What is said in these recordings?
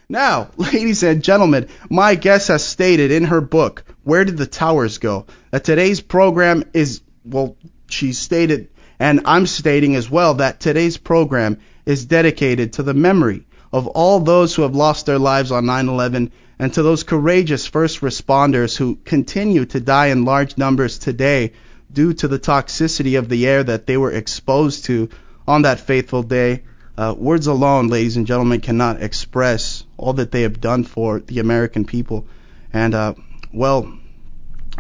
Now, ladies and gentlemen, my guest has stated in her book, Where Did the Towers Go?, that today's program is, well, she stated, and I'm stating as well, that today's program is dedicated to the memory of all those who have lost their lives on 9/11 and to those courageous first responders who continue to die in large numbers today due to the toxicity of the air that they were exposed to on that fateful day. Words alone, ladies and gentlemen, cannot express all that they have done for the American people. And, well,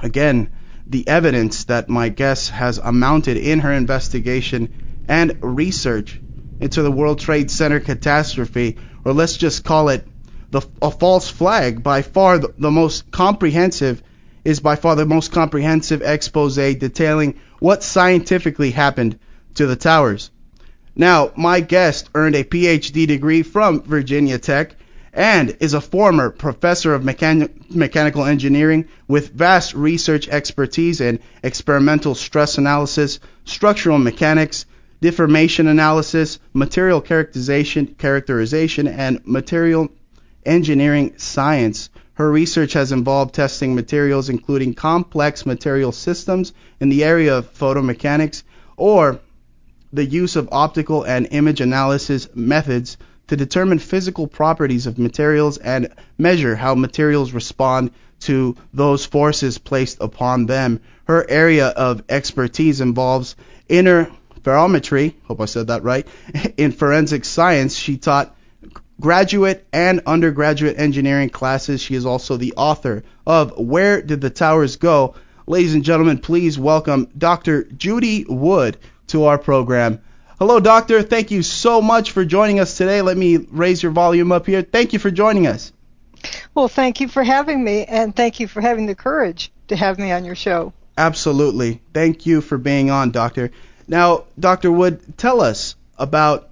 again, the evidence that my guest has amounted in her investigation and research into the World Trade Center catastrophe, or let's just call it a false flag, by far the most comprehensive expose detailing what scientifically happened to the towers. Now, my guest earned a PhD degree from Virginia Tech and is a former professor of mechanical engineering with vast research expertise in experimental stress analysis, structural mechanics, deformation analysis, material characterization, and material engineering science. Her research has involved testing materials including complex material systems in the area of photomechanics, or the use of optical and image analysis methods to determine physical properties of materials and measure how materials respond to those forces placed upon them. Her area of expertise involves interferometry, hope I said that right. In forensic science, she taught graduate and undergraduate engineering classes. She is also the author of Where Did the Towers Go? Ladies and gentlemen, please welcome Dr. Judy Wood to our program. Hello, doctor. Thank you so much for joining us today. Let me raise your volume up here. Thank you for joining us. Well, thank you for having me, and thank you for having the courage to have me on your show. Absolutely. Thank you for being on, doctor. Now, Dr. Wood, tell us about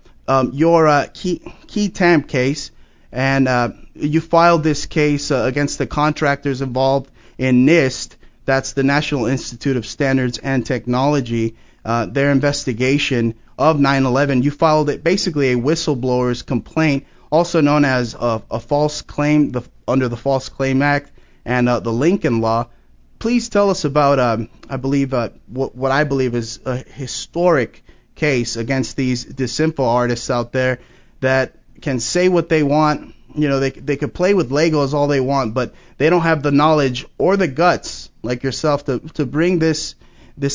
your key TAMP case, and you filed this case against the contractors involved in NIST, that's the National Institute of Standards and Technology, their investigation of 9/11. You filed it basically a whistleblower's complaint, also known as a false claim under the False Claim Act and the Lincoln Law. Please tell us about, what I believe is a historic case against these disinfo artists out there that can say what they want. You know, they could play with Legos all they want, but they don't have the knowledge or the guts, like yourself, to bring this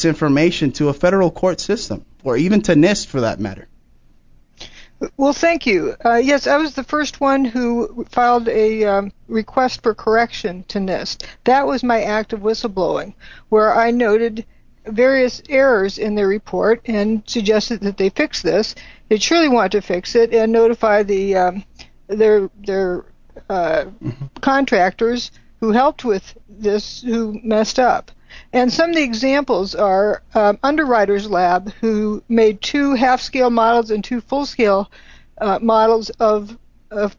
information to a federal court system, or even to NIST for that matter. Well, thank you. Yes, I was the first one who filed a request for correction to NIST. That was my act of whistleblowing, where I noted various errors in their report and suggested that they fix this. They surely want to fix it and notify their contractors who helped with this, who messed up. And some of the examples are Underwriters Lab, who made 2 half-scale models and 2 full-scale models of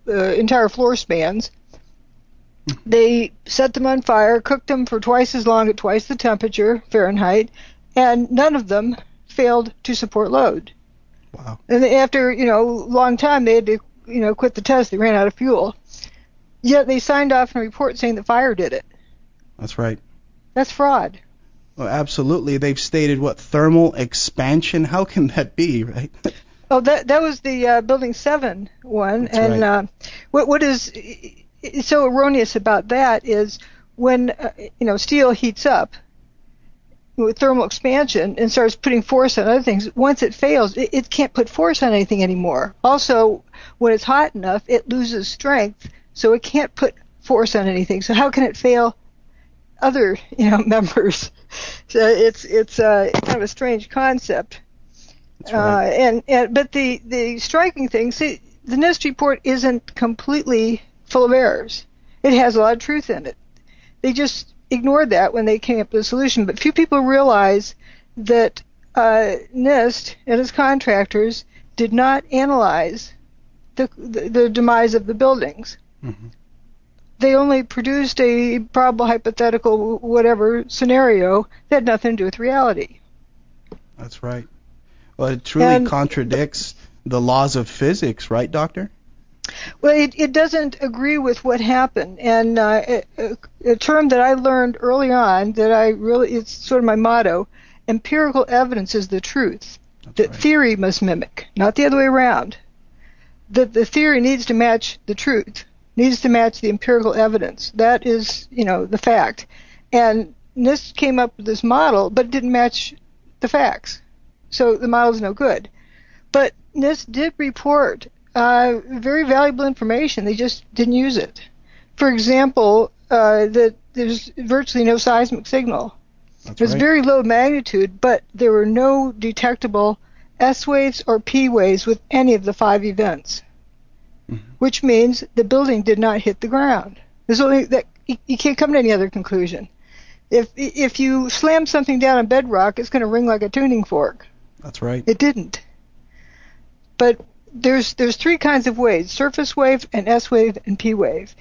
entire floor spans. They set them on fire, cooked them for twice as long at twice the temperature, Fahrenheit, and none of them failed to support load. Wow. And after, a long time, they had to, quit the test. They ran out of fuel. Yet they signed off on a report saying that fire did it. That's right. That's fraud. Well, absolutely. They've stated thermal expansion. How can that be, right? Oh, that was the Building 7 one. That's and right. What is so erroneous about that is when steel heats up with thermal expansion and starts putting force on other things, once it fails, it can't put force on anything anymore. Also, when it's hot enough, it loses strength, so it can't put force on anything. So how can it fail other members? So it's kind of a strange concept. That's right. But the striking thing, see, the NIST report isn't completely full of errors. It has a lot of truth in it. They just ignored that when they came up with a solution. But few people realize that NIST and its contractors did not analyze the demise of the buildings. Mm-hmm. They only produced a probable, hypothetical, whatever scenario that had nothing to do with reality. That's right. Well, it truly contradicts the laws of physics, right, Doctor? Well, it doesn't agree with what happened. And a term that I learned early on that it's sort of my motto, empirical evidence is the truth. That right. Theory must mimic, not the other way around. That the theory needs to match the truth, needs to match the empirical evidence. That is, the fact. And NIST came up with this model, but it didn't match the facts. So the model's no good. But NIST did report very valuable information. They just didn't use it. For example, that there's virtually no seismic signal. It was very low magnitude, but there were no detectable S waves or P waves with any of the 5 events, which means the building did not hit the ground. There's only that you can't come to any other conclusion. If you slam something down on bedrock, it's going to ring like a tuning fork. That's right. It didn't. But there's 3 kinds of waves: surface wave, an S wave, and P wave.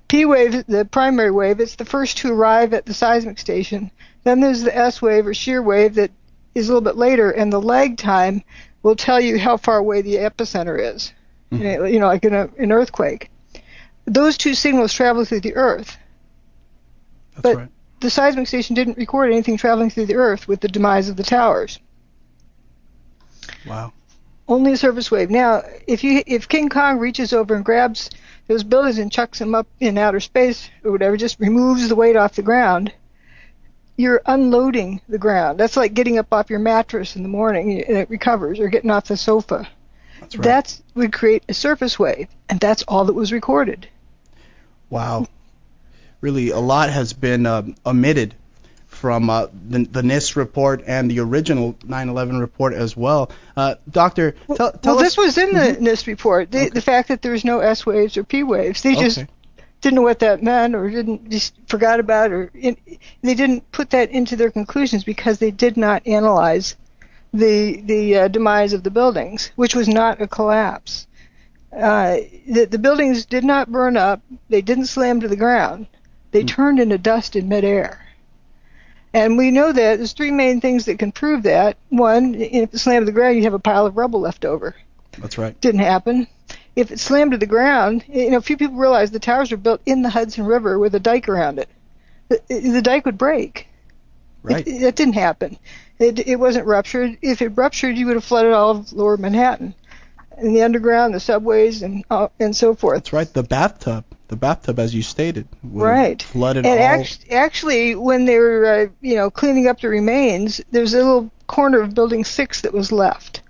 P wave, the primary wave, it's the first to arrive at the seismic station. Then there's the S wave or shear wave that is a little bit later, and the lag time will tell you how far away the epicenter is. Like in an earthquake. Those 2 signals travel through the Earth. That's right. The seismic station didn't record anything traveling through the Earth with the demise of the towers. Wow. Only a surface wave. Now, if King Kong reaches over and grabs those buildings and chucks them up in outer space or whatever, just removes the weight off the ground, you're unloading the ground. That's like getting up off your mattress in the morning and it recovers, or getting off the sofa. That's right. That would create a surface wave, and that's all that was recorded. Wow. Really, a lot has been omitted from the NIST report and the original 9/11 report as well. Doctor, tell us. This was in the NIST report, the fact that there's no S waves or P waves. They just didn't know what that meant, or just forgot about it, or they didn't put that into their conclusions because they did not analyze the demise of the buildings, which was not a collapse. The buildings did not burn up. They didn't slam to the ground. They turned into dust in midair. And we know that there's 3 main things that can prove that. One, if it slammed to the ground, you have a pile of rubble left over. That's right. Didn't happen. If it slammed to the ground, few people realize the towers were built in the Hudson River with a dike around it. The dike would break. Right. That didn't happen. It wasn't ruptured. If it ruptured, you would have flooded all of lower Manhattan, and the underground, the subways, and so forth. That's right. The bathtub, as you stated, right, flooded and all. Actually, when they were cleaning up the remains, there's a little corner of Building 6 that was left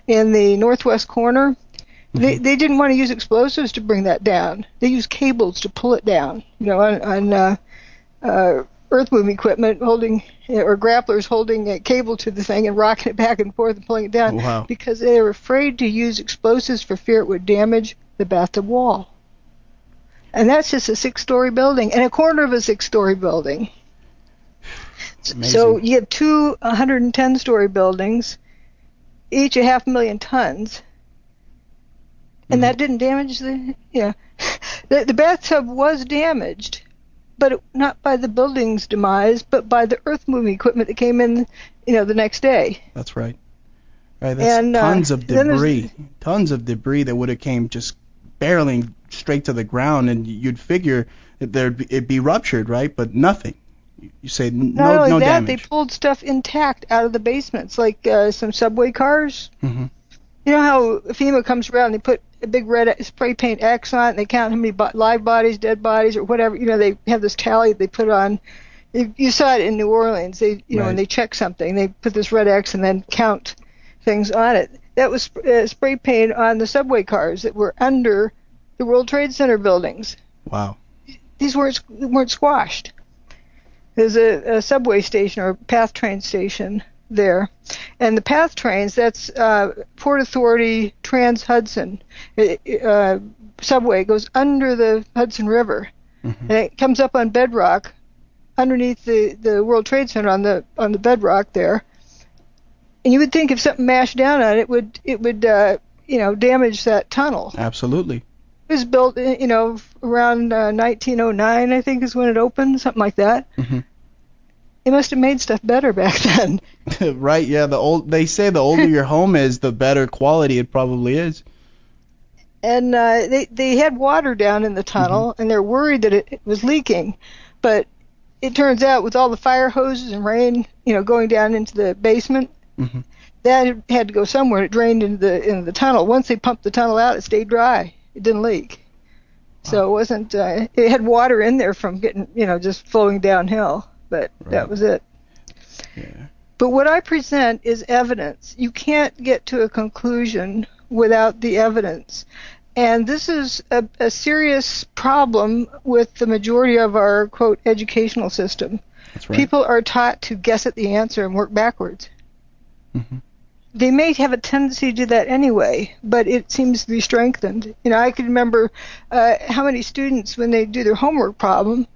in the northwest corner. They didn't want to use explosives to bring that down. They used cables to pull it down. On earth-moving equipment holding, or grapplers holding a cable to the thing and rocking it back and forth and pulling it down. Wow. Because they were afraid to use explosives for fear it would damage the bathtub wall. And that's just a 6-story building and a corner of a 6-story building. Amazing. So you have 2 110-story buildings, each 500,000 tons. And that didn't damage the bathtub was damaged, but not by the building's demise, but by the earth-moving equipment that came in, the next day. That's right. Right. That's tons of debris that would have came just barreling straight to the ground, and you'd figure that it'd be ruptured, right? But nothing. You say Not only no that, damage. they pulled stuff intact out of the basements, like some subway cars. Mm-hmm. You know how FEMA comes around and they put a big red spray paint X on it, and they count how many live bodies, dead bodies, or whatever. They have this tally they put on. You saw it in New Orleans. They, when they check something, they put this red X and then count things on it. That was spray paint on the subway cars that were under the World Trade Center buildings. Wow. These weren't squashed. There's a subway station or PATH train station there. And the PATH trains, that's Port Authority Trans-Hudson subway, goes under the Hudson River. Mm-hmm. And it comes up on bedrock underneath the World Trade Center on the bedrock there. And you would think if something mashed down on it, it would damage that tunnel. Absolutely. It was built, around 1909, I think, is when it opened, something like that. Mm-hmm. They must have made stuff better back then. Right, yeah. They say the older your home is, the better quality it probably is. And they had water down in the tunnel, and they're worried that it was leaking. But it turns out with all the fire hoses and rain, going down into the basement, that had to go somewhere. It drained into the tunnel. Once they pumped the tunnel out, it stayed dry. It didn't leak. So it wasn't. It had water in there from getting, just flowing downhill. But that was it. Yeah. But what I present is evidence. You can't get to a conclusion without the evidence. And this is a serious problem with the majority of our, quote, educational system. That's right. People are taught to guess at the answer and work backwards. They may have a tendency to do that anyway, but it seems to be strengthened. I can remember how many students, when they do their homework problem,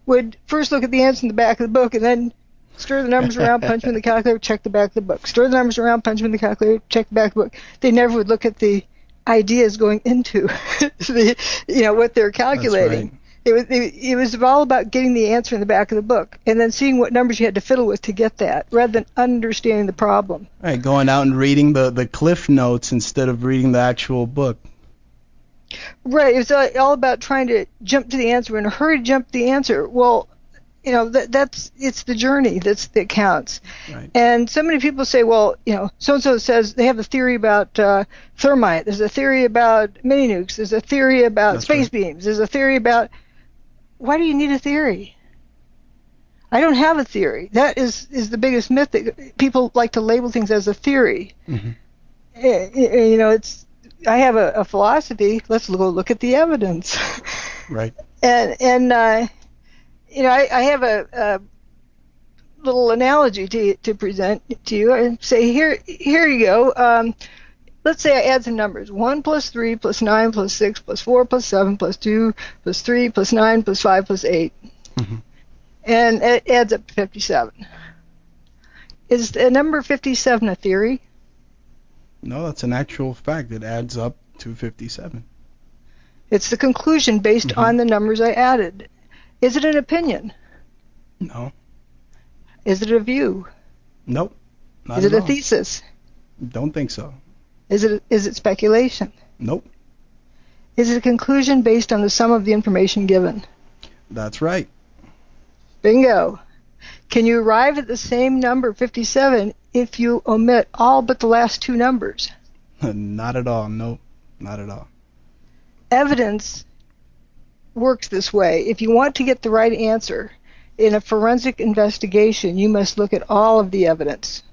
would first look at the answer in the back of the book and then stir the numbers around, punch them in the calculator, check the back of the book. Stir the numbers around, punch them in the calculator, check the back of the book. They never would look at the ideas going into what they're calculating. That's right. It was all about getting the answer in the back of the book and then seeing what numbers you had to fiddle with to get that, rather than understanding the problem. Right, going out and reading the cliff notes instead of reading the actual book. Right, it's all about trying to jump to the answer in a hurry to jump to the answer. Well, it's the journey that counts. Right. And so many people say, well, so-and-so says they have a theory about thermite. There's a theory about mini nukes. There's a theory about space beams. There's a theory about... Why do you need a theory? I don't have a theory. That is the biggest myth, that people like to label things as a theory. I have a philosophy. Let's go look at the evidence. Right. And I have a little analogy to present to you. I say, here you go. Let's say I add some numbers. 1 plus 3 plus 9 plus 6 plus 4 plus 7 plus 2 plus 3 plus 9 plus 5 plus 8. And it adds up to 57. Is the number 57 a theory? No, that's an actual fact. It adds up to 57. It's the conclusion based on the numbers I added. Is it an opinion? No. Is it a view? Nope. Not Is it at a all. thesis? Don't think so. Is it speculation? Nope. Is it a conclusion based on the sum of the information given? That's right. Bingo. Can you arrive at the same number, 57, if you omit all but the last two numbers? Not at all. Nope. Not at all. Evidence works this way. If you want to get the right answer in a forensic investigation, you must look at all of the evidence.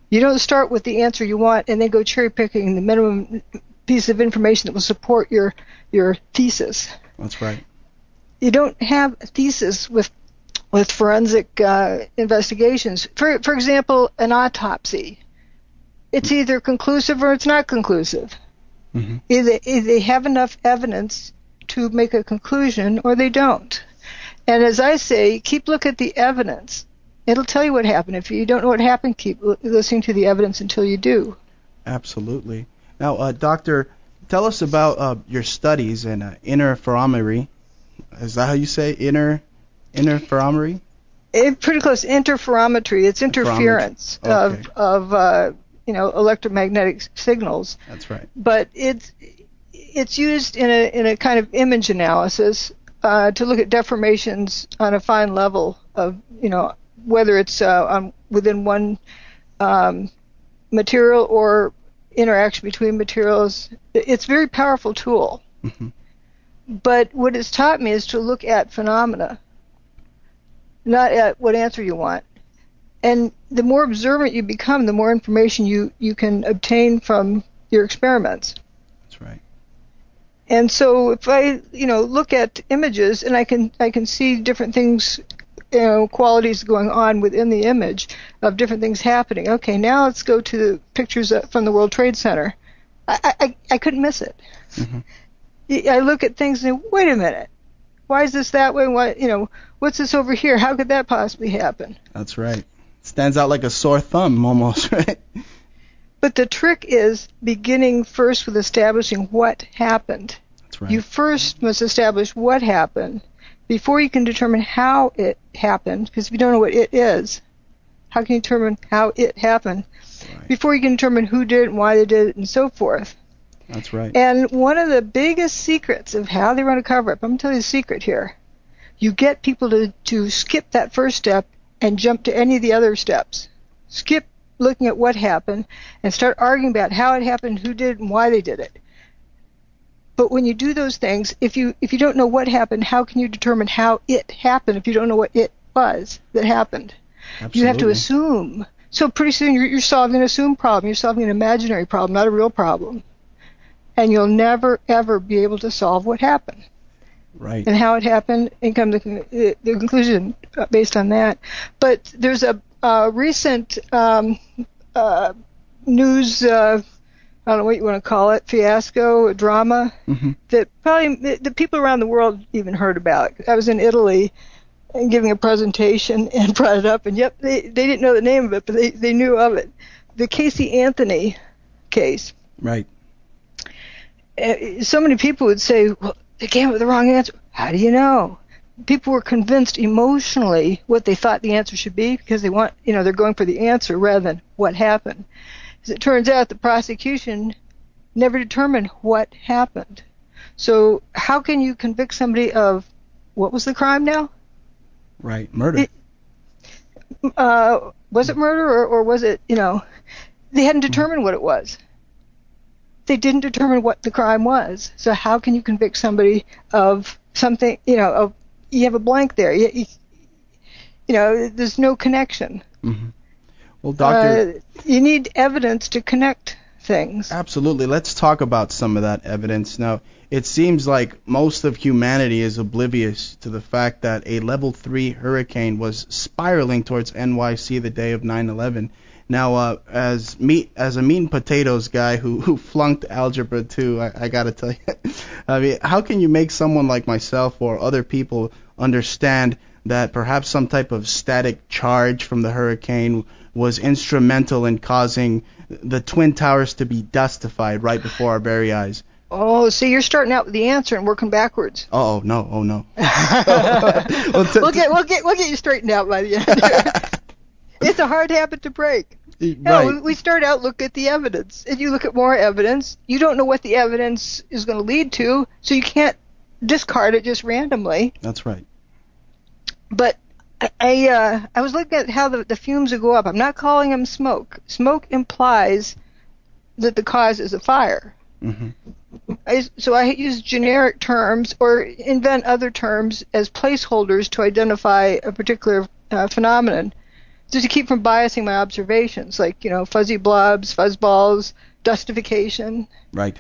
You don't start with the answer you want and then go cherry-picking the minimum piece of information that will support your thesis. That's right. You don't have a thesis with forensic investigations. For example, an autopsy. It's either conclusive or it's not conclusive. Either they have enough evidence to make a conclusion or they don't. And as I say, keep looking at the evidence. It'll tell you what happened. If you don't know what happened, keep listening to the evidence until you do. Absolutely. Now, Doctor, tell us about your studies in interferometry. Is that how you say interferometry? Pretty close. Interferometry. It's interference of electromagnetic signals. That's right. But it's used in a kind of image analysis to look at deformations on a fine level of whether it's within one material or interaction between materials. It's a very powerful tool. But what it's taught me is to look at phenomena, not at what answer you want. And the more observant you become, the more information you can obtain from your experiments. That's right. And so if I look at images and I can see different things, qualities going on within the image of different things happening. Okay, now let's go to the pictures from the World Trade Center. I couldn't miss it. I look at things and say, wait a minute, why is this that way? Why, what's this over here? How could that possibly happen? That's right. Stands out like a sore thumb almost, right? But the trick is beginning first with establishing what happened. That's right. You first must establish what happened before you can determine how it happened, because if you don't know what it is, how can you determine how it happened? Right. Before you can determine who did it and why they did it and so forth. That's right. And one of the biggest secrets of how they run a cover-up, I'm going to tell you the secret here. You get people to skip that first step and jump to any of the other steps. Skip looking at what happened and start arguing about how it happened, who did it, and why they did it. But when you do those things, if you don't know what happened, how can you determine how it happened if you don't know what it was that happened? Absolutely. You have to assume. So pretty soon you're solving an assumed problem. You're solving an imaginary problem, not a real problem. And you'll never, ever be able to solve what happened. Right. And how it happened, and come to the conclusion based on that. But there's a recent news, I don't know what you want to call it, fiasco, a drama, that probably the people around the world even heard about. I was in Italy and giving a presentation and brought it up, and yep, they didn't know the name of it, but they knew of it. The Casey Anthony case. Right. So many people would say, well, they came up with the wrong answer. How do you know? People were convinced emotionally what they thought the answer should be because they're going for the answer rather than what happened. As it turns out, the prosecution never determined what happened. So how can you convict somebody of, what was the crime now? Right, murder. Was it murder or was it, they hadn't determined what it was. They didn't determine what the crime was. So how can you convict somebody of something, you have a blank there. There's no connection. Mm-hmm. Well, Doctor, you need evidence to connect things. Absolutely. Let's talk about some of that evidence. Now, it seems like most of humanity is oblivious to the fact that a level 3 hurricane was spiraling towards NYC the day of 9/11. Now, as a meat and potatoes guy who flunked Algebra 2, I got to tell you, I mean, how can you make someone like myself or other people understand that perhaps some type of static charge from the hurricane was instrumental in causing the Twin Towers to be dustified right before our very eyes? Oh, so you're starting out with the answer and working backwards. Oh no! We'll get you straightened out by the end. It's a hard habit to break. Right. No, we start out, look at the evidence. If you look at more evidence, you don't know what the evidence is going to lead to, so you can't discard it just randomly. That's right. But I was looking at how the fumes would go up. I'm not calling them smoke. Smoke implies that the cause is a fire. Mm-hmm. So I use generic terms or invent other terms as placeholders to identify a particular phenomenon, just to keep from biasing my observations, like, fuzzy blobs, fuzzballs, dustification. Right.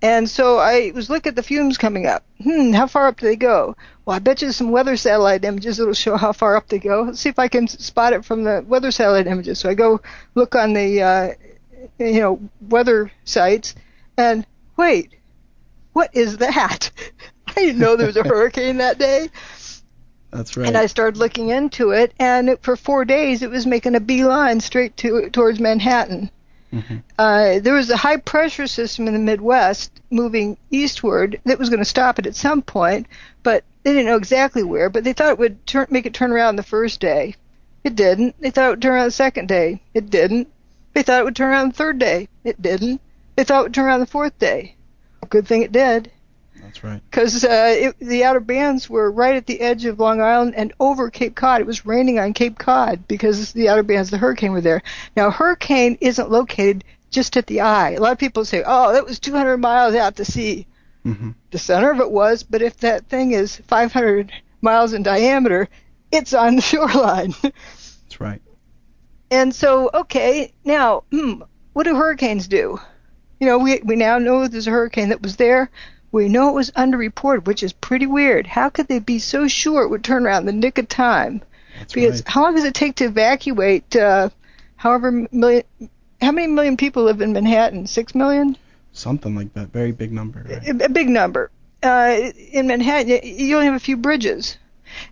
And so I was looking at the fumes coming up. How far up do they go? Well, I bet you some weather satellite images that will show how far up they go. Let's see if I can spot it from the weather satellite images. So I go look on the, weather sites, and wait, what is that? I didn't know there was a hurricane that day. That's right. And I started looking into it, and for 4 days it was making a beeline straight towards Manhattan. Mm-hmm. There was a high-pressure system in the Midwest moving eastward that was going to stop it at some point, but they didn't know exactly where. But they thought it would make it turn around the first day. It didn't. They thought it would turn around the second day. It didn't. They thought it would turn around the third day. It didn't. They thought it would turn around the fourth day. Good thing it did. That's right. Because the outer bands were right at the edge of Long Island and over Cape Cod. It was raining on Cape Cod because the outer bands of the hurricane were there. Now, a hurricane isn't located just at the eye. A lot of people say, oh, that was 200 miles out to sea. Mm-hmm. The center of it was, but if that thing is 500 miles in diameter, it's on the shoreline. That's right. And so, okay, now, what do hurricanes do? We now know there's a hurricane that was there. We know it was underreported, which is pretty weird. How could they be so sure it would turn around in the nick of time? That's because right. How long does it take to evacuate how many million people live in Manhattan? 6 million? Something like that. Very big number. Right? A big number. In Manhattan, you only have a few bridges.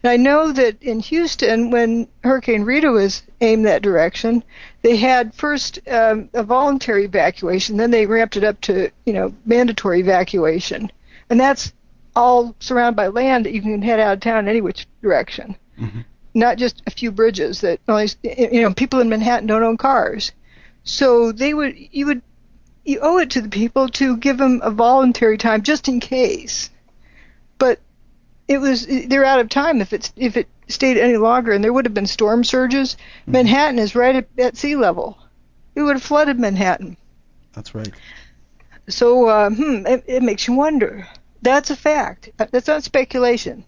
And I know that in Houston, when Hurricane Rita was aimed that direction, they had first a voluntary evacuation, then they ramped it up to, mandatory evacuation. And that's all surrounded by land that you can head out of town any which direction. Mm-hmm. Not just a few bridges that only, people in Manhattan don't own cars. So you would you owe it to the people to give them a voluntary time just in case. But they're out of time if it stayed any longer, and there would have been storm surges. Manhattan is right at sea level. It would have flooded Manhattan. That's right. So it makes you wonder. That's a fact. That's not speculation.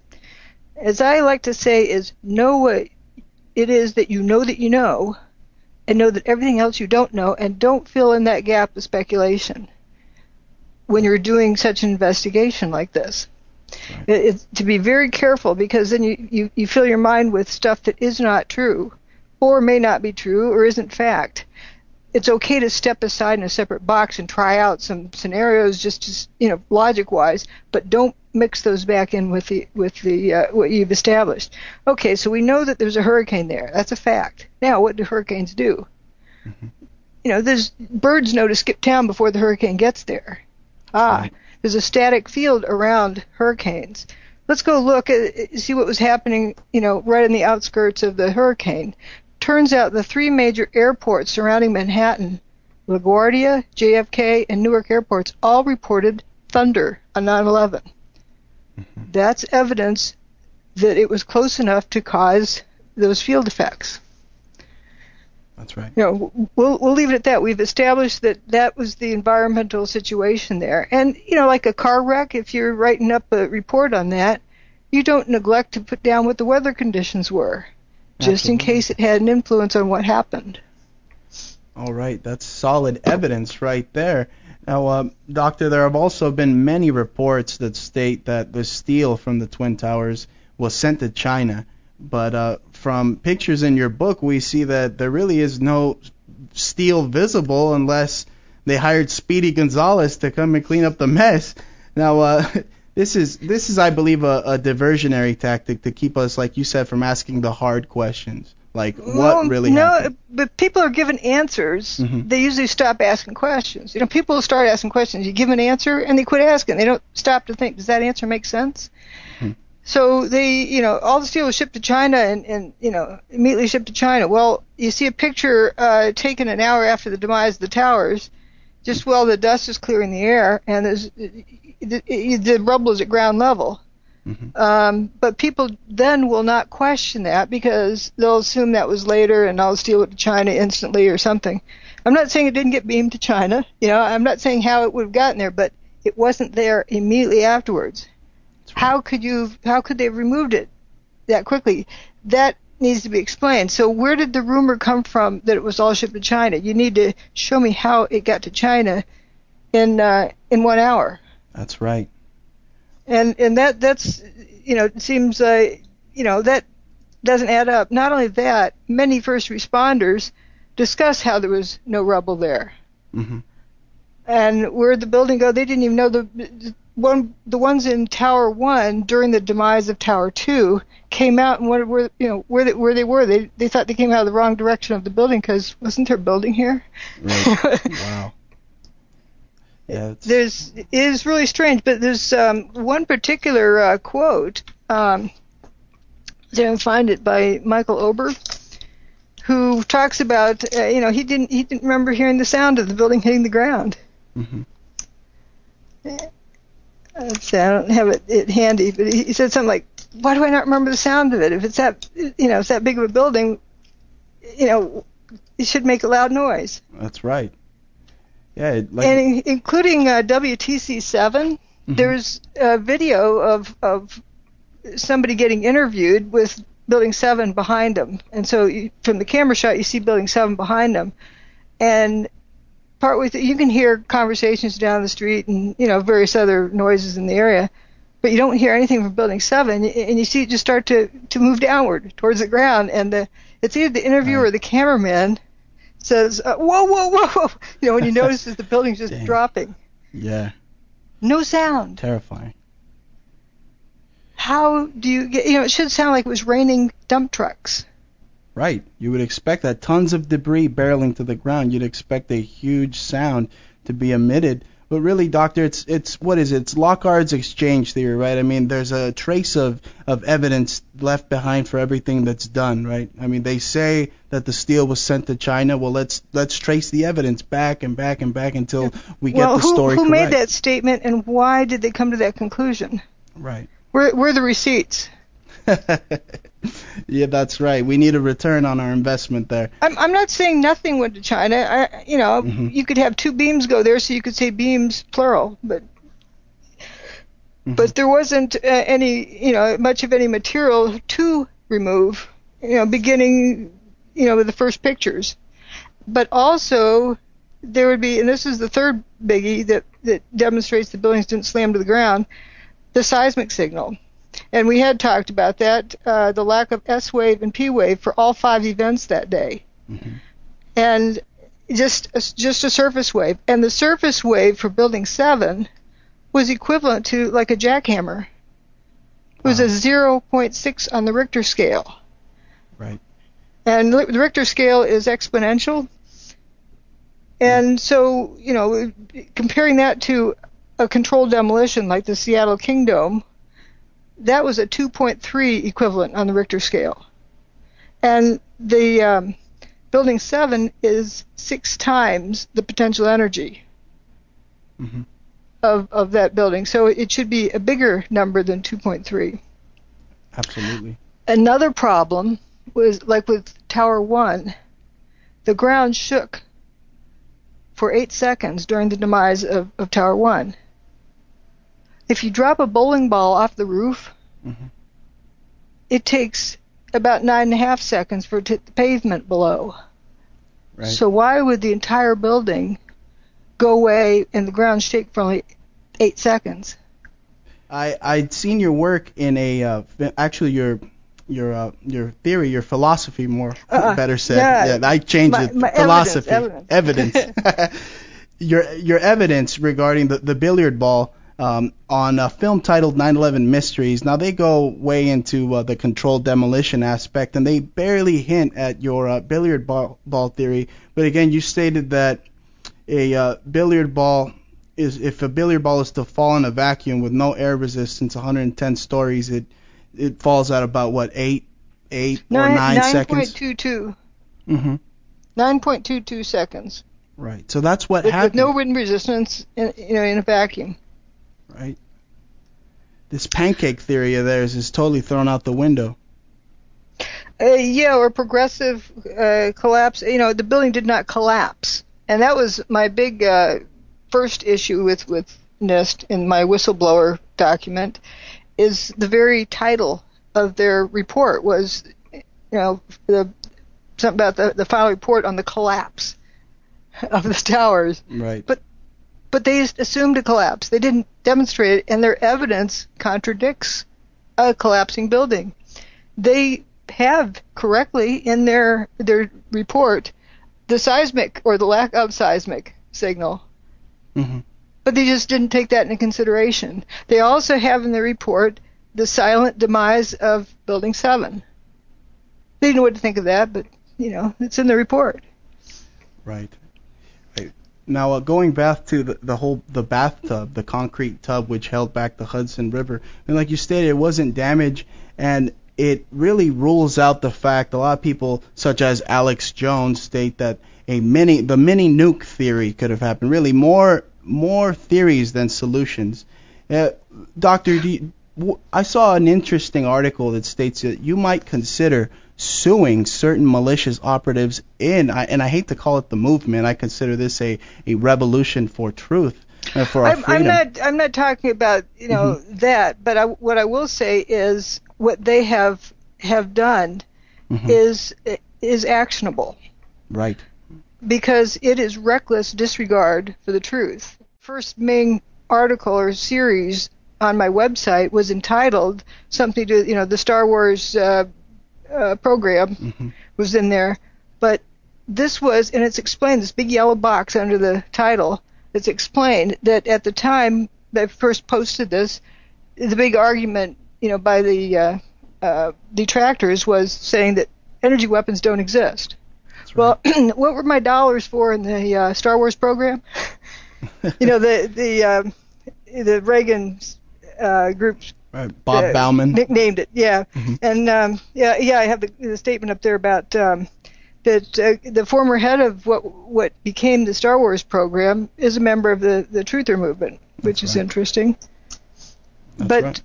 As I like to say, is know what it is that you know, and know that everything else you don't know, and don't fill in that gap with speculation when you're doing such an investigation like this. Right. It's to be very careful, because then you fill your mind with stuff that is not true, or may not be true, or isn't fact. It's okay to step aside in a separate box and try out some scenarios, just logic-wise, but don't mix those back in with the what you've established. Okay, so we know that there's a hurricane there. That's a fact. Now, what do hurricanes do? There's birds know to skip town before the hurricane gets there. Right. There's a static field around hurricanes. Let's go look at see what was happening, right in the outskirts of the hurricane. Turns out the three major airports surrounding Manhattan, LaGuardia, JFK, and Newark airports, all reported thunder on 9/11. That's evidence that it was close enough to cause those field effects. That's right. We'll leave it at that. We've established that was the environmental situation there. And, like a car wreck, if you're writing up a report on that, you don't neglect to put down what the weather conditions were, just in case it had an influence on what happened. All right. That's solid evidence right there. Now, Doctor, there have also been many reports that state that the steel from the Twin Towers was sent to China. But from pictures in your book, we see that there really is no steel visible unless they hired Speedy Gonzalez to come and clean up the mess. Now, this is, I believe, a diversionary tactic to keep us, like you said, from asking the hard questions. Like, what really happened? No, but people are given answers. They usually stop asking questions. People start asking questions. You give an answer, and they quit asking. They don't stop to think, does that answer make sense? So they, all the steel was shipped to China and immediately shipped to China. Well, you see a picture taken an hour after the demise of the towers, just while the dust is clearing the air, and the rubble is at ground level. But people then will not question that, because they'll assume that was later and I'll steal it to China instantly or something. I'm not saying it didn't get beamed to China. I'm not saying how it would have gotten there, but it wasn't there immediately afterwards. How could they have removed it that quickly? That needs to be explained. So where did the rumor come from that it was all shipped to China? You need to show me how it got to China in 1 hour. That's right. And that's it seems that doesn't add up. Not only that, many first responders discuss how there was no rubble there. And where'd the building go? They didn't even know the ones in Tower 1 during the demise of Tower 2 came out and where they were. They thought they came out of the wrong direction of the building, because wasn't there a building here? Right. Wow. Yeah, it is really strange, but there's one particular quote. I didn't find it, by Michael Ober, who talks about he didn't remember hearing the sound of the building hitting the ground. I don't have it handy, but he said something like, "Why do I not remember the sound of it? If it's that big of a building, it should make a loud noise." That's right. Yeah, and including WTC7, there's a video of somebody getting interviewed with Building 7 behind them, and so from the camera shot you see Building 7 behind them, and partway through you can hear conversations down the street and various other noises in the area, but you don't hear anything from Building 7, and you see it just start to move downward towards the ground, and it's either the interviewer or the cameraman says, whoa, whoa, whoa, when he notices the building's just dropping. Yeah. No sound. Terrifying. How do you get, it should sound like it was raining dump trucks. Right. You would expect that tons of debris barreling to the ground. You'd expect a huge sound to be emitted But really, Doctor, it's what is it? It's Locard's exchange theory, right? I mean, there's a trace of evidence left behind for everything that's done, right? I mean, they say that the steel was sent to China. Well, let's trace the evidence back and back and back until we get the story correct. Who made that statement, and why did they come to that conclusion? Right. Where are the receipts? Yeah, that's right. We need a return on our investment there. I'm not saying nothing went to China. You could have two beams go there, so you could say beams plural, but there wasn't any, much of any material to remove, beginning, with the first pictures. But also, there would be, and this is the third biggie that demonstrates the buildings didn't slam to the ground, the seismic signal. And we had talked about that, the lack of S wave and P wave for all 5 events that day. And just a surface wave. And the surface wave for Building 7 was equivalent to like a jackhammer. It was a 0.6 on the Richter scale. Right. And the Richter scale is exponential. And so, comparing that to a controlled demolition like the Seattle Kingdom, that was a 2.3 equivalent on the Richter scale. And the Building 7 is 6 times the potential energy of that building. So it should be a bigger number than 2.3. Absolutely. Another problem was, like with Tower 1, the ground shook for 8 seconds during the demise of Tower 1. If you drop a bowling ball off the roof, it takes about 9.5 seconds for it to hit the pavement below. Right. So why would the entire building go away and the ground shake for only 8 seconds? I'd seen your work in actually your theory, your philosophy, better said. Yeah, I changed it. Philosophy, evidence. Your evidence regarding the billiard ball on a film titled 9/11 Mysteries. Now they go way into the controlled demolition aspect, and they barely hint at your billiard ball theory. But again, you stated that a billiard ball if a billiard ball is to fall in a vacuum with no air resistance, 110 stories, it falls at about what, 8 or 9 seconds? 9.22. 9.22 seconds. Right. So that's what happened. With no wind resistance in a vacuum. Right. This pancake theory of theirs is totally thrown out the window. Or progressive collapse. The building did not collapse. And that was my big first issue with NIST in my whistleblower document, is the very title of their report was, something about the final report on the collapse of the towers. Right. But they assumed a collapse. They didn't demonstrate it, and their evidence contradicts a collapsing building. They have correctly in their report the seismic or the lack of seismic signal. But they just didn't take that into consideration. They also have in the report the silent demise of Building 7. They didn't know what to think of that, but, it's in the report. Right. Now, going back to the bathtub, the concrete tub which held back the Hudson River, and like you stated, it wasn't damaged, and it really rules out the fact a lot of people, such as Alex Jones, state that the mini nuke theory could have happened. Really, more theories than solutions. Doctor, I saw an interesting article that states that you might consider suing certain malicious operatives and I hate to call it the movement. I consider this a revolution for truth, for our freedom. I'm not talking about that, but what I will say is what they have done is actionable. Right. Because it is reckless disregard for the truth. First main article or series on my website was entitled something to, the Star Wars program was in there. But this was, and it's explained, this big yellow box under the title, it's explained that at the time that I first posted this, the big argument, by the detractors was saying that energy weapons don't exist. Well, what were my dollars for in the Star Wars program? The Reagan group. Right. Bob Bauman nicknamed it. Yeah. Mm-hmm. And I have the statement up there about that the former head of what became the Star Wars program is a member of the Truther movement, which is interesting. But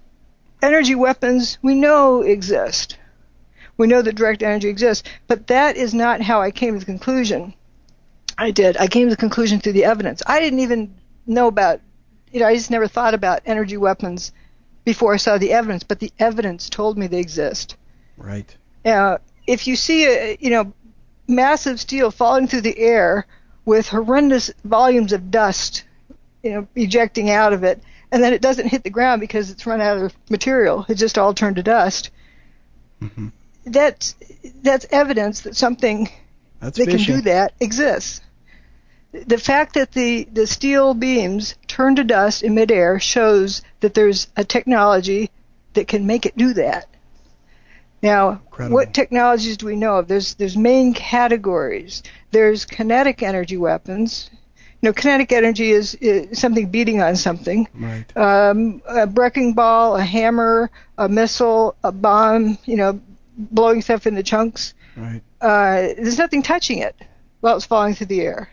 energy weapons we know exist. We know that direct energy exists, but that is not how I came to the conclusion. I came to the conclusion through the evidence. I didn't even know about, I just never thought about energy weapons before I saw the evidence, but the evidence told me they exist. Right. If you see massive steel falling through the air with horrendous volumes of dust, ejecting out of it, and then it doesn't hit the ground because it's run out of material, it just all turned to dust. Mm-hmm. That's evidence that something that can do that exists. The fact that the steel beams turn to dust in midair shows that there's a technology that can make it do that. Now, what technologies do we know of? There's main categories. There's kinetic energy weapons. Kinetic energy is something beating on something. Right. A wrecking ball, a hammer, a missile, a bomb, blowing stuff into chunks. Right. There's nothing touching it while it's falling through the air.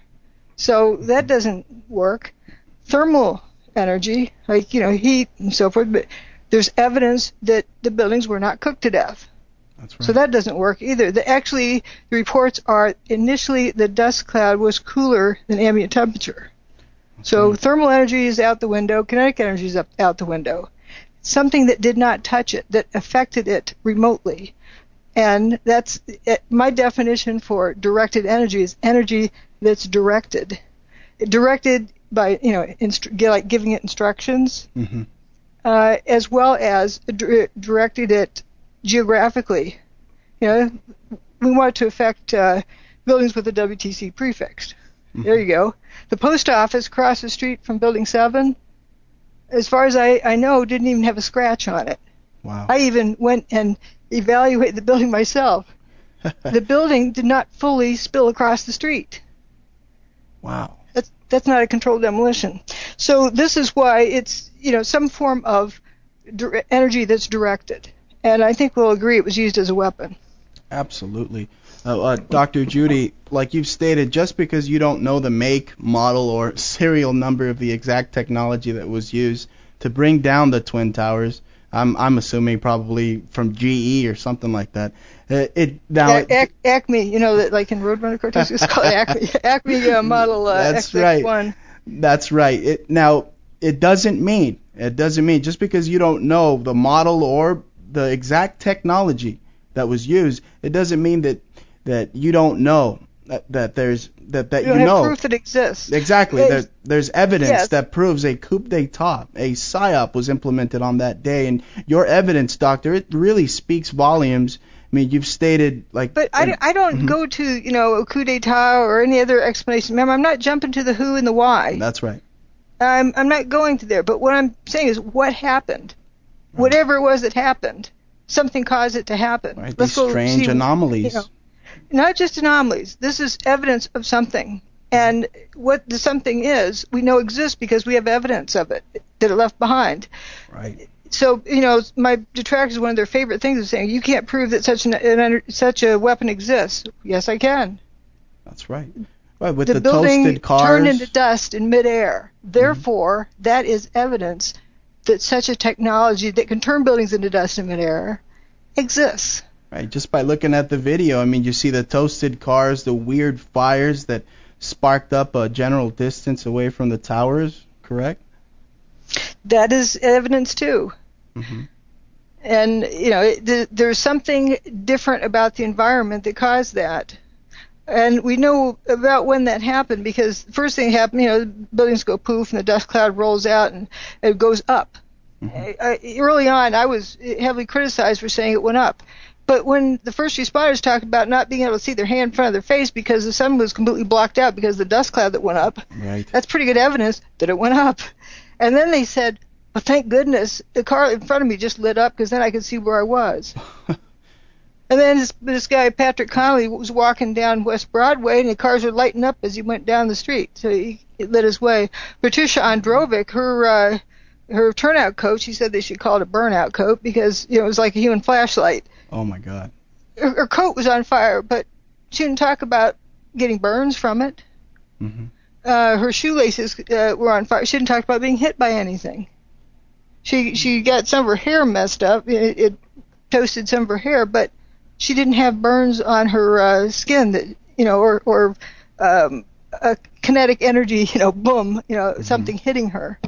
So that doesn't work. Thermal energy, like, heat and so forth, but there's evidence that the buildings were not cooked to death. That's right. So that doesn't work either. The reports are initially the dust cloud was cooler than ambient temperature. So thermal energy is out the window, kinetic energy is out the window. Something that did not touch it, that affected it remotely. And that's my definition for directed energy is energy that's directed. Directed by, like giving it instructions, mm-hmm. As well as directed it geographically. We want to affect buildings with a WTC prefix. Mm-hmm. There you go. The post office across the street from Building 7, as far as I know, didn't even have a scratch on it. Wow. I even went and evaluated the building myself. The building did not fully spill across the street. Wow. That's not a controlled demolition. So this is why it's, some form of energy that's directed. And I think we'll agree it was used as a weapon. Absolutely. Dr. Judy, like you've stated, just because you don't know the make, model, or serial number of the exact technology that was used to bring down the Twin Towers, I'm assuming probably from GE or something like that. Acme, like in Roadrunner cartoons, it's called Acme. Acme model That's XX1. Right. That's right. It doesn't mean just because you don't know the model or the exact technology that was used, it doesn't mean that you don't know that there's that you don't know. Have proof that exists. Exactly. There's evidence that proves a coup d'état, a psyop was implemented on that day, and your evidence, doctor, it really speaks volumes. I mean, you've stated like. But I don't mm-hmm. go to a coup d'état or any other explanation. Remember, I'm not jumping to the who and the why. That's right. I'm not going to there. But what I'm saying is what happened. Right. Whatever it was that happened, something caused it to happen. Right. These strange anomalies. Not just anomalies. This is evidence of something. And what the something is, we know exists because we have evidence of it that it left behind. Right. So, my detractors, one of their favorite things is saying, you can't prove that such a weapon exists. Yes, I can. That's right. Right, with the building toasted cars turned into dust in midair. Therefore, mm-hmm. that is evidence that such a technology that can turn buildings into dust in midair exists. Right, just by looking at the video, I mean, you see the toasted cars, the weird fires that sparked up a general distance away from the towers, correct? That is evidence too. Mm-hmm. And, there's something different about the environment that caused that. And we know about when that happened because the first thing happened, buildings go poof and the dust cloud rolls out and it goes up. Mm-hmm. Early on, I was heavily criticized for saying it went up. But when the first responders talked about not being able to see their hand in front of their face because the sun was completely blocked out because of the dust cloud that went up, right. That's pretty good evidence that it went up. And then they said, well, thank goodness the car in front of me just lit up because then I could see where I was. And then this guy, Patrick Connolly, was walking down West Broadway, and the cars were lighting up as he went down the street. So he lit his way. Patricia Androvic, her turnout coach, he said they should call it a burnout coat because it was like a human flashlight. Oh, my God. Her coat was on fire, but she didn't talk about getting burns from it. Mm-hmm. Her shoelaces were on fire. She didn't talk about being hit by anything. She got some of her hair messed up. It toasted some of her hair, but she didn't have burns on her skin that or a kinetic energy, boom, something hitting her.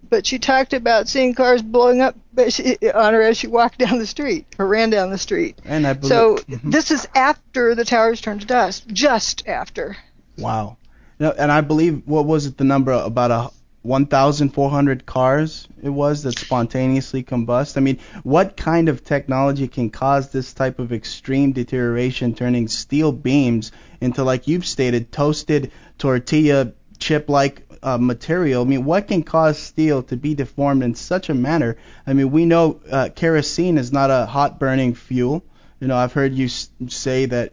But she talked about seeing cars blowing up on her as she walked down the street or ran down the street. And I believe, so this is after the towers turned to dust, just after. Wow. And I believe, what was it, the number, about 1,400 cars it was that spontaneously combust? I mean, what kind of technology can cause this type of extreme deterioration, turning steel beams into, like you've stated, toasted tortilla chip-like material? I mean, what can cause steel to be deformed in such a manner? I mean, we know kerosene is not a hot-burning fuel. I've heard you say that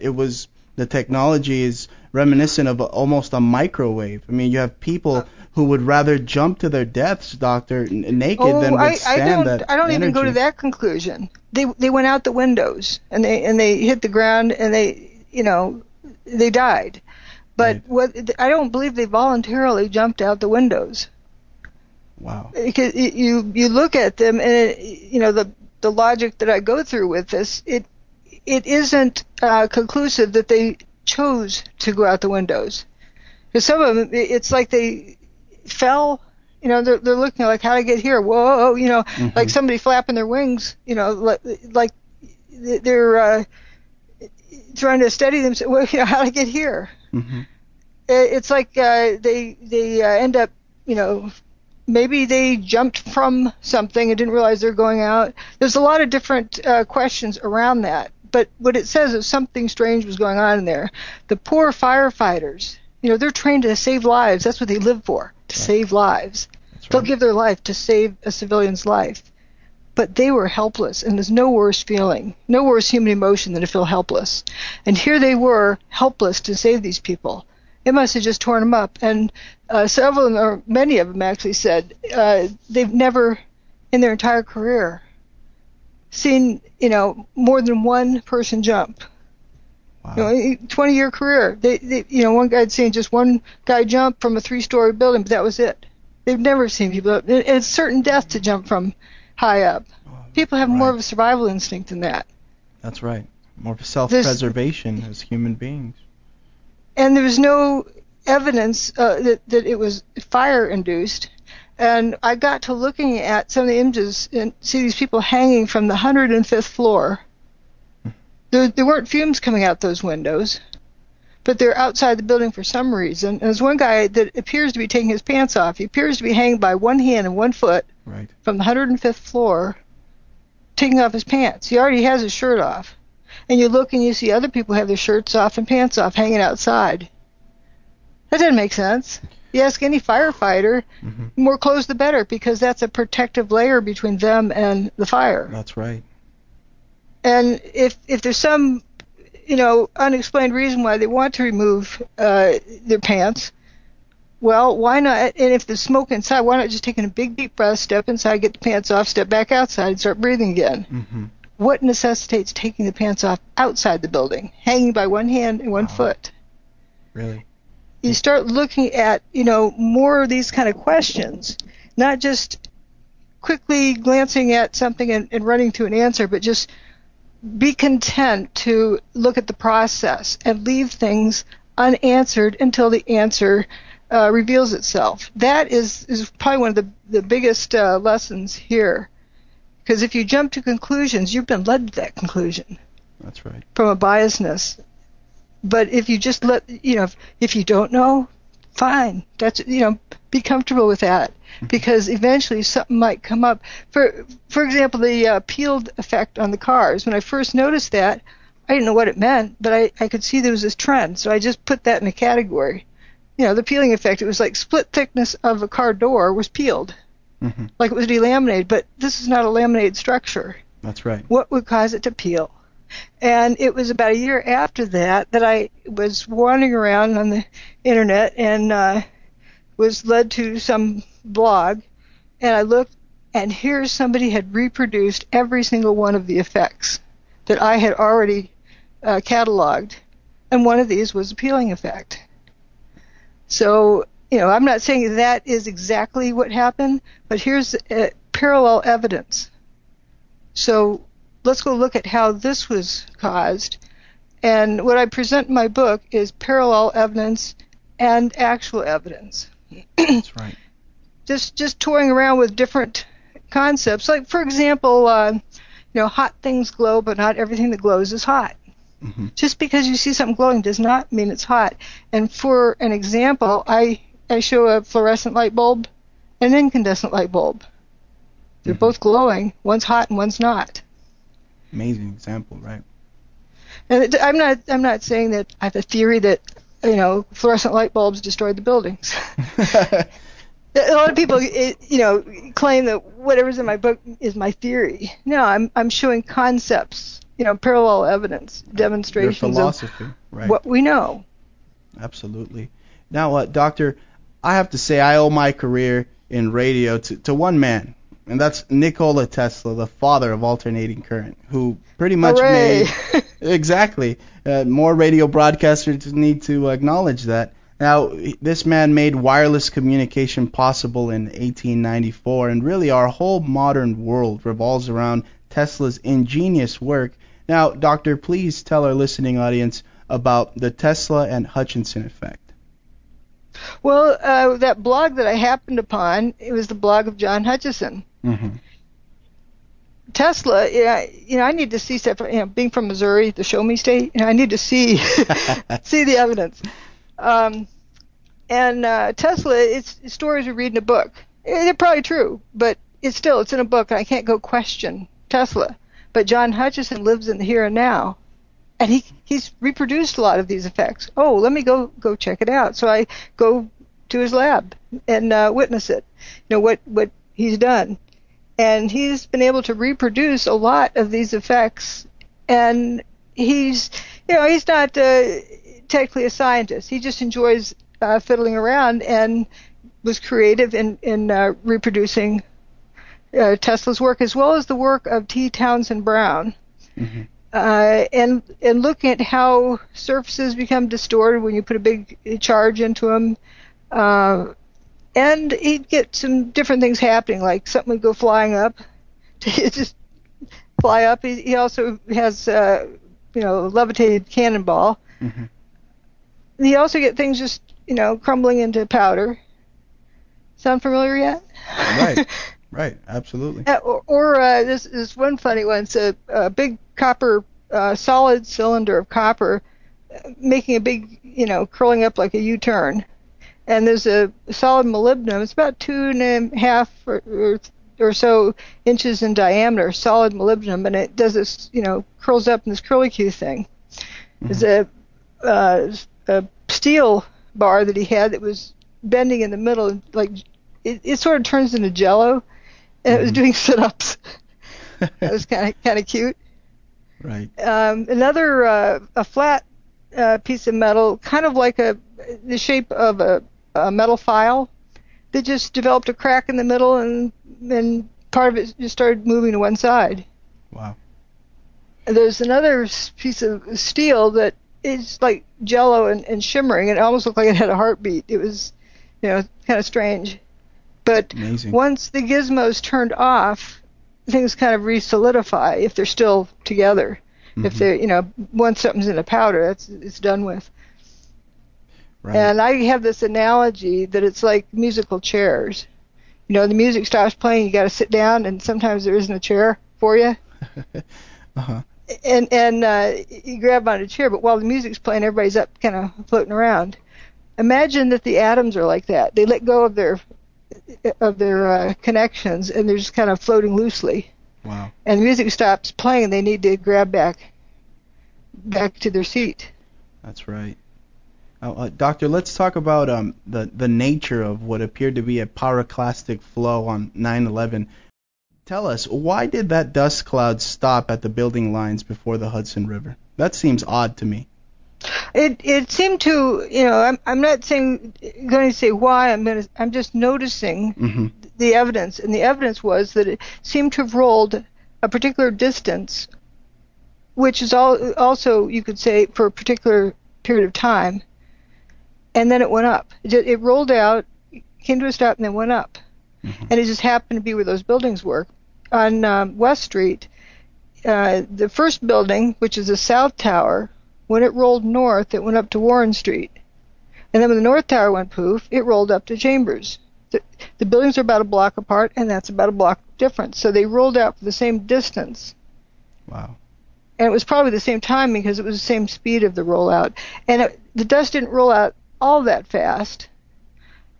the technology is reminiscent of almost a microwave. I mean, you have people who would rather jump to their deaths, doctor, naked than withstand that I don't energy. even go to that conclusion. They went out the windows and they hit the ground and they died. But Right. I don't believe they voluntarily jumped out the windows. Wow. Because you look at them and the logic that I go through with this, it isn't conclusive that they chose to go out the windows. Because some of them, it's like they fell. They're looking like, how to get here? Whoa, like somebody flapping their wings. Like they're trying to steady themselves. Well, how to get here? Mm-hmm. It's like they end up, maybe they jumped from something and didn't realize they're going out. There's a lot of different questions around that. But what it says is something strange was going on in there. The poor firefighters, they're trained to save lives. That's what they live for, to save lives. That's They'll right. give their life to save a civilian's life. But they were helpless, and there's no worse feeling, no worse human emotion than to feel helpless. And here they were, helpless to save these people. It must have just torn them up. And several of them, or many of them actually said, they've never, in their entire career, seen, more than one person jump. Wow. 20-year career. They one guy had seen just one guy jump from a 3-story building, but that was it. They've never seen people. It's certain death to jump from high up. People have more of a survival instinct than that. That's right. More self-preservation as human beings. And there was no evidence that it was fire-induced. And I got to looking at some of the images and see these people hanging from the 105th floor. There weren't fumes coming out those windows, but they're outside the building for some reason. And there's one guy that appears to be taking his pants off. He appears to be hanging by one hand and one foot from the 105th floor, taking off his pants. He already has his shirt off. And you look and you see other people have their shirts off and pants off hanging outside. That doesn't make sense. You ask any firefighter, more clothes the better, because that's a protective layer between them and the fire. That's right. And if there's some, unexplained reason why they want to remove their pants, well, why not? And if there's smoke inside, why not just take a big deep breath, step inside, get the pants off, step back outside, and start breathing again? Mm-hmm. What necessitates taking the pants off outside the building, hanging by one hand and one foot? Really? You start looking at, more of these kind of questions, not just quickly glancing at something and running to an answer, but just be content to look at the process and leave things unanswered until the answer reveals itself. That is probably one of the biggest lessons here. Because if you jump to conclusions, you've been led to that conclusion. That's right. From a biasness. But if you just if you don't know, fine. That's, be comfortable with that. Because eventually something might come up. For example, the peeled effect on the cars. When I first noticed that, I didn't know what it meant, but I could see there was this trend. So I just put that in a category. The peeling effect, it was like split thickness of a car door was peeled. Mm-hmm. Like it was delaminated, but this is not a laminated structure. That's right. What would cause it to peel? And it was about a year after that I was wandering around on the internet and was led to some blog, and I looked, and here somebody had reproduced every single one of the effects that I had already cataloged, and one of these was a peeling effect. So, I'm not saying that is exactly what happened, but here's parallel evidence. So let's go look at how this was caused. And what I present in my book is parallel evidence and actual evidence. That's right. Just toying around with different concepts. Like, for example, hot things glow, but not everything that glows is hot. Mm-hmm. Just because you see something glowing does not mean it's hot. And for an example, I show a fluorescent light bulb and an incandescent light bulb. They're both glowing. One's hot and one's not. Amazing example, right? And I'm not saying that I have a theory that fluorescent light bulbs destroyed the buildings. A lot of people, claim that whatever's in my book is my theory. No, I'm showing concepts, parallel evidence, demonstrations of right. What we know. Absolutely. Now, Doctor, I have to say I owe my career in radio to one man, and that's Nikola Tesla, the father of alternating current, who pretty much made exactly. More radio broadcasters need to acknowledge that. Now, this man made wireless communication possible in 1894, and really our whole modern world revolves around Tesla's ingenious work. Now, Doctor, please tell our listening audience about the Tesla and Hutchinson effect. Well, that blog that I happened upon, it was the blog of John Hutchison. Mm-hmm. Tesla, I need to see stuff. Being from Missouri, the show me state, I need to see see the evidence. Tesla, it's stories we read in a book. They're probably true, but it's in a book, and I can't go question Tesla. But John Hutchison lives in the here and now, and he's reproduced a lot of these effects. Oh, let me go check it out. So I go to his lab and witness it. What he's done, and he's been able to reproduce a lot of these effects. And he's not technically a scientist. He just enjoys fiddling around and was creative in reproducing Tesla's work, as well as the work of T. Townsend Brown. Mm-hmm. And looking at how surfaces become distorted when you put a big charge into them. And he'd get some different things happening, like something would go flying up. Just fly up. He also has, levitated cannonball. Mm-hmm. You also get things just, crumbling into powder. Sound familiar yet? Right, absolutely. Or this one funny one. It's a big copper, solid cylinder of copper, making a big, curling up like a U-turn. And there's a solid molybdenum. It's about 2.5 or so inches in diameter, solid molybdenum, and it does this, curls up in this curlicue thing. Mm-hmm. There's a steel bar that he had that was bending in the middle, like it sort of turns into jello, and it was doing sit-ups. That was kind of cute. Right. Another a flat piece of metal, kind of like the shape of a metal file, that just developed a crack in the middle, and part of it just started moving to one side. Wow. There's another piece of steel that is like jello and shimmering, and it almost looked like it had a heartbeat. It was, kind of strange. But amazing. Once the gizmo's turned off, things kind of re-solidify if they're still together. Mm-hmm. If they're, once something's in a powder, it's done with. Right. And I have this analogy that it's like musical chairs. The music stops playing, you got to sit down, and sometimes there isn't a chair for you. Uh-huh. And you grab on a chair, but while the music's playing, everybody's up kind of floating around. Imagine that the atoms are like that. They let go of their connections, and they're just kind of floating loosely. Wow. And the music stops playing, and they need to grab back to their seat. That's right. Doctor, let's talk about the nature of what appeared to be a pyroclastic flow on 9/11. Tell us, why did that dust cloud stop at the building lines before the Hudson River? That seems odd to me. It seemed to, I'm not going to say why. I'm just noticing the evidence, and the evidence was that it seemed to have rolled a particular distance, which is also, you could say, for a particular period of time, and then it went up. It rolled out, came to a stop, and then went up. And it just happened to be where those buildings were. On West Street, the first building, which is the South Tower, when it rolled north, it went up to Warren Street. And then when the North Tower went poof, it rolled up to Chambers. The buildings are about a block apart, and that's about a block difference. So they rolled out for the same distance. Wow. And it was probably the same time because it was the same speed of the rollout. And the dust didn't roll out all that fast.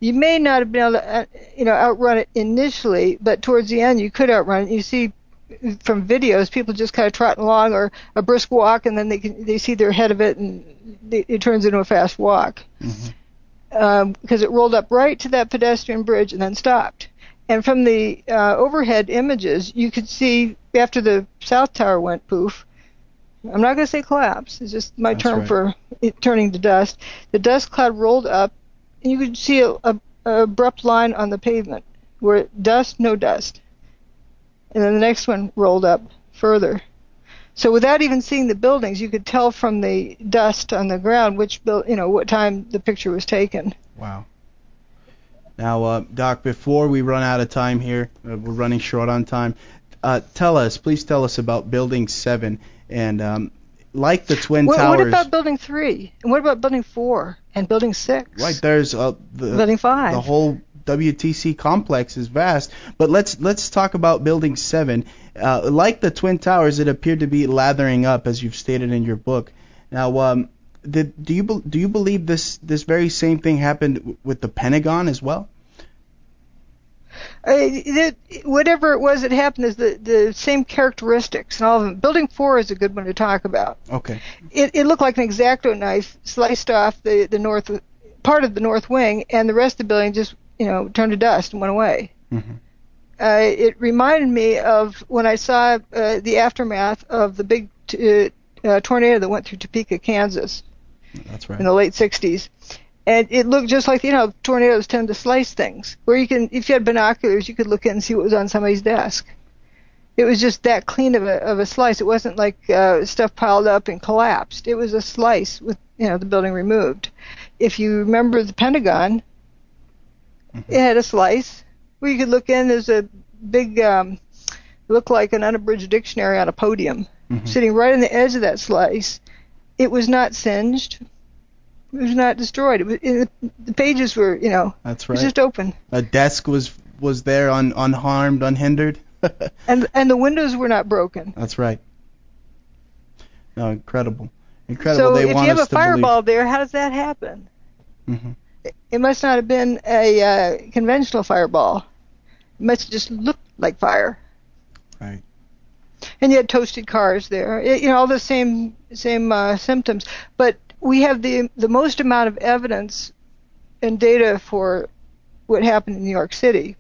You may not have been able to, outrun it initially, but towards the end you could outrun it. You see from videos people just kind of trotting along, or a brisk walk, and then they see they're ahead of it, and it turns into a fast walk. Because it rolled up right to that pedestrian bridge and then stopped. And from the overhead images, you could see after the South Tower went poof, I'm not going to say collapse, it's just my term for it turning to dust. The dust cloud rolled up, and you could see a abrupt line on the pavement where dust, no dust. And then the next one rolled up further. So without even seeing the buildings, you could tell from the dust on the ground what time the picture was taken. Wow. Now, Doc, before we run out of time here, we're running short on time. Please tell us about Building 7, and like the Twin Towers. What about Building 3? And what about Building 4 and Building 6? Right, there's Building 5. The whole WTC complex is vast, but let's talk about Building 7. Like the Twin Towers, it appeared to be lathering up, as you've stated in your book. Now, do you believe this very same thing happened with the Pentagon as well? Whatever it was that happened is the same characteristics and all of them. Building 4 is a good one to talk about. Okay. It looked like an X-Acto knife sliced off the north part of the north wing, and the rest of the building just turned to dust and went away. It reminded me of when I saw the aftermath of the big tornado that went through Topeka, Kansas. That's right. In the late 60s. And it looked just like, tornadoes tend to slice things. Where if you had binoculars, you could look in and see what was on somebody's desk. It was just that clean of a slice. It wasn't like stuff piled up and collapsed. It was a slice with, the building removed. If you remember the Pentagon, it had a slice where you could look in. There's a big, looked like an unabridged dictionary on a podium, sitting right on the edge of that slice. It was not singed. It was not destroyed. The pages were, That's right. It was just open. A desk was there unharmed, unhindered. and the windows were not broken. That's right. No, incredible. So if you have a fireball there, how does that happen? It must not have been a conventional fireball. It must have just looked like fire. Right. And you had toasted cars there. All the same symptoms. But we have the most amount of evidence and data for what happened in New York City.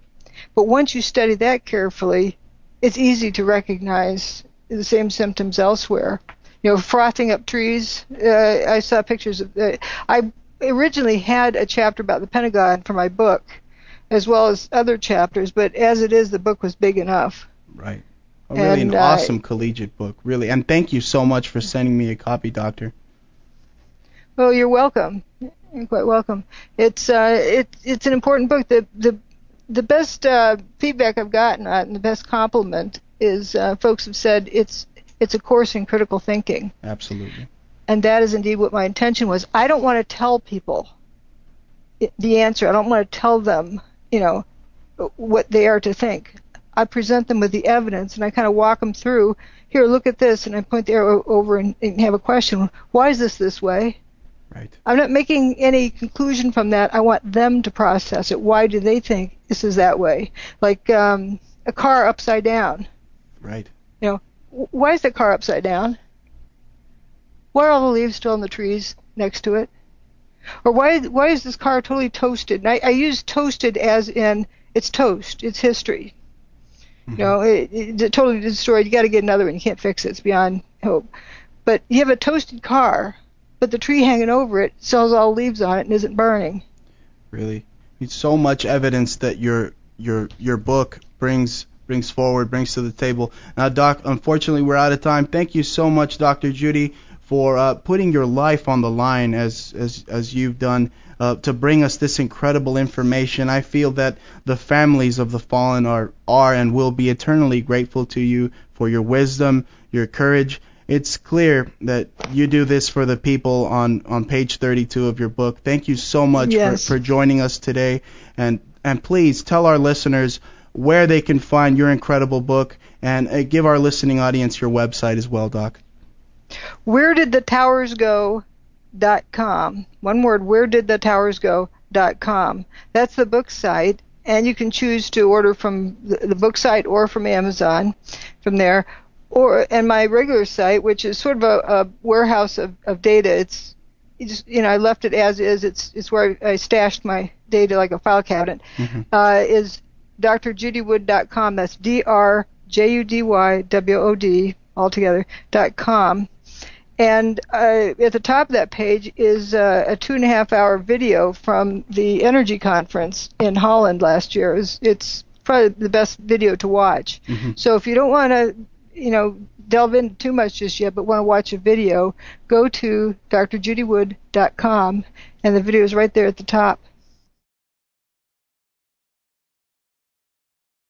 But once you study that carefully, it's easy to recognize the same symptoms elsewhere. Frothing up trees. I saw pictures of I originally had a chapter about the Pentagon for my book, as well as other chapters, but as it is, the book was big enough. Right. Really an awesome collegiate book, really. And thank you so much for sending me a copy, Doctor. Well, you're welcome. You're quite welcome. It's an important book. The best feedback I've gotten and the best compliment is folks have said it's a course in critical thinking. Absolutely. And that is indeed what my intention was. I don't want to tell people the answer. I don't want to tell them, what they are to think. I present them with the evidence, and I kind of walk them through. Here, look at this, and I point the arrow over and have a question. Why is this way? Right. I'm not making any conclusion from that. I want them to process it. Why do they think this is that way? Like a car upside down. Right. Why is the car upside down? Why are all the leaves still on the trees next to it? Or why is this car totally toasted? And I use toasted as in it's toast. It's history. You know, it's totally destroyed. You got to get another one. You can't fix it. It's beyond hope. But you have a toasted car, but the tree hanging over it still has all leaves on it and isn't burning. Really, it's so much evidence that your book brings forward, brings to the table. Now, Doc, unfortunately, we're out of time. Thank you so much, Dr. Judy, for putting your life on the line as you've done to bring us this incredible information. I feel that the families of the fallen are and will be eternally grateful to you for your wisdom, your courage. It's clear that you do this for the people on page 32 of your book. Thank you so much for joining us today. And please tell our listeners where they can find your incredible book, and give our listening audience your website as well, Doc. WhereDidTheTowersGo.com. One word, WhereDidTheTowersGo.com. That's the book site, and you can choose to order from the book site or from Amazon from there. And my regular site, which is sort of a warehouse of data. I left it as is. It's where I stashed my data like a file cabinet. Is drjudywood.com. That's DRJUDYWOD altogether .com. And at the top of that page is a 2.5-hour video from the Energy Conference in Holland last year. It's probably the best video to watch. So if you don't want to, delve into too much just yet, but want to watch a video, go to drjudywood.com, and the video is right there at the top.